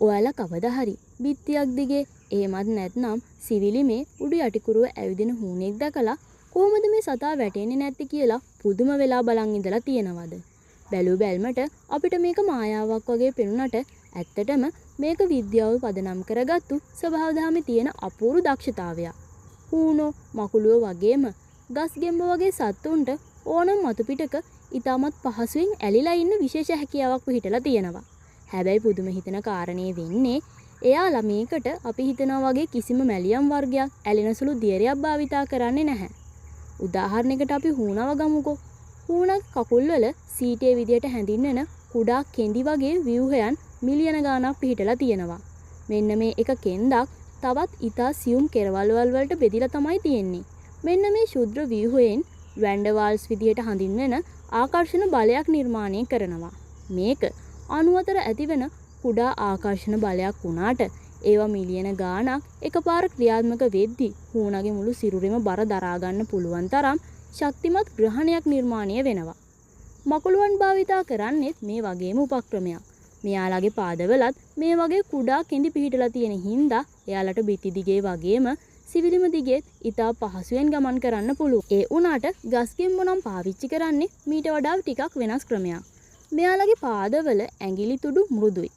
ඔයාලා කවදා හරි බිත්තියක් දිගේ එහෙමත් නැත්නම් සිවිලිමේ උඩු යටිකුරුව ඇවිදින හුණෙක් දැකලා කොහොමද මේ සතා වැටෙන්නේ නැත්තේ කියලා පුදුම වෙලා බලන් ඉඳලා තියෙනවද? බැලු බැල්මට අපිට මේක මායාවක් වගේ පෙනුනට ඇත්තටම මේක විද්‍යාව පදනම් කරගත්තු ස්වභාව ධර්මයේ තියෙන අපූර්ව දක්ෂතාවයක්. හුණෝ මකුළුව වගේම ගස් ගෙම්බ වගේ සත්තුන්ට ඕනම මතු පිටක ඊටමත් පහසුවෙන් ඇලිලා ඉන්න විශේෂ හැකියාවක් පිහිටලා තියෙනවා. හැබැයි පුදුම හිතන කාරණේ වෙන්නේ එයාලා මේකට අපි හිතනවා වගේ කිසිම මැලියම් වර්ගයක් ඇලෙන සුළු දියරයක් භාවිතා කරන්නේ නැහැ. උදාහරණයකට අපි හුණව ගමුකෝ. හුණක් කකුල්වල සීටේ විදියට හැඳින්වෙන කුඩා කෙඳි වගේ ව්‍යුහයන් මිලියන ගාණක් පිහිටලා තියෙනවා. මෙන්න මේ එක කෙන්දක් තවත් ඊටා සියුම් කෙරවල් වලට බෙදිලා තමයි තියෙන්නේ. මෙන්න මේ ශුද්‍ර ව්‍යුහයෙන් වැන්ඩර්වාල්ස් විදියට හඳින්වෙන ආකර්ෂණ බලයක් නිර්මාණය කරනවා. මේක අණු අතර ඇතිවෙන කුඩා ආකර්ෂණ බලයක් වුණාට ඒවා මිලියන ගාණක් එකපාර ක්‍රියාත්මක වෙද්දී හුණගේ මුළු සිරුරෙම බර දරා ගන්න පුළුවන් තරම් ශක්තිමත් ග්‍රහණයක් නිර්මාණය වෙනවා. මකුළුවන් භාවිතා කරන්නේත් මේ වගේම උපක්‍රමයක්. මෙයාලගේ පාදවලත් මේ වගේ කුඩා කෙඳි පිහිටලා තියෙන හින්දා එයාලට බිත්ති දිගේ වගේම සිවිලිම දිගේත් ඉතා පහසුවෙන් ගමන් කරන්න පුළුවන්. ඒ වුණාට ගස්ගෙම්බ නම් පාවිච්චි කරන්නේ මීට වඩා ටිකක් වෙනස් ක්‍රමයක්. මෙයාලගේ පාදවල ඇඟිලි තුඩු මෘදුයි.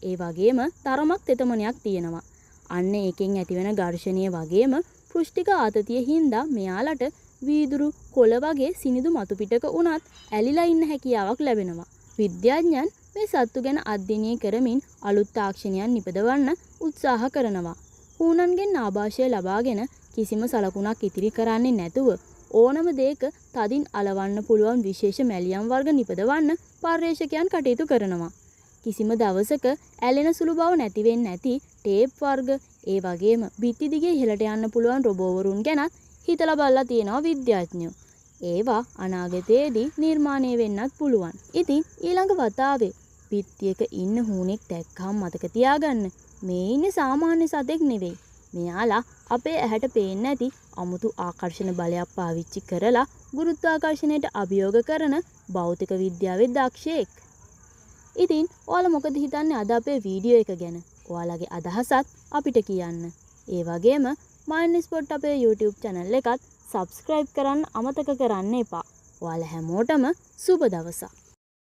ඒ වගේම තරමක් තෙතමනයක් තියෙනවා. අන්න ඒකෙන් ඇතිවෙන ඝර්ෂණය වගේම පෘෂ්ඨික ආතතිය හින්දා මෙයාලට වීදුරු කොළ වගේ සිනිඳු මතු පිටක උනත් ඇලිලා ඉන්න හැකියාවක් ලැබෙනවා. විද්‍යාඥයන් මේ සත්තු ගැන අධ්‍යයනය කරමින් අලුත් තාක්ෂණයන් නිපදවන්න උත්සාහ කරනවා. හුණන්ගෙන් ආభాෂය ලබාගෙන කිසිම සලකුණක් ඉතිරි කරන්නේ නැතුව ඕනම දෙයක තදින් අලවන්න පුළුවන් විශේෂ මැලියම් වර්ග නිපදවන්න පර්යේෂකයන් කටයුතු කරනවා. කිසිම දවසක ඇලෙන සුළු බව නැති වෙන්නේ නැති ටේප් වර්ග ඒ වගේම බිත්ති දිගේ ඉහළට යන්න පුළුවන් රොබෝවරුන් ගැනත් හිතලා බලලා තියෙනවා විද්‍යාඥයෝ. ඒවා අනාගතයේදී නිර්මාණය වෙන්නත් පුළුවන්. ඉතින් ඊළඟ වතාවේ බිත්තියක ඉන්න හුණෙක් දැක්කම මතක තියාගන්න මේ ඉන්නේ සාමාන්‍ය සතෙක් නෙවෙයි. මෙයාලා අපේ ඇහැට පේන්නේ නැති අමුතු ආකර්ෂණ බලයක් පාවිච්චි කරලා ගුරුත්වාකර්ෂණයට අභියෝග කරන භෞතික විද්‍යාවේ දක්ෂයෙක්. ඉතින් ඔයාලා මොකද හිතන්නේ අද අපේ වීඩියෝ එක ගැන? ඔයාලගේ අදහසත් අපිට කියන්න. ඒ වගේම මයින්ඩ් ස්පොට් අපේ YouTube channel එකත් subscribe කරන්න අමතක කරන්න එපා. ඔයාලා හැමෝටම සුබ දවසක්.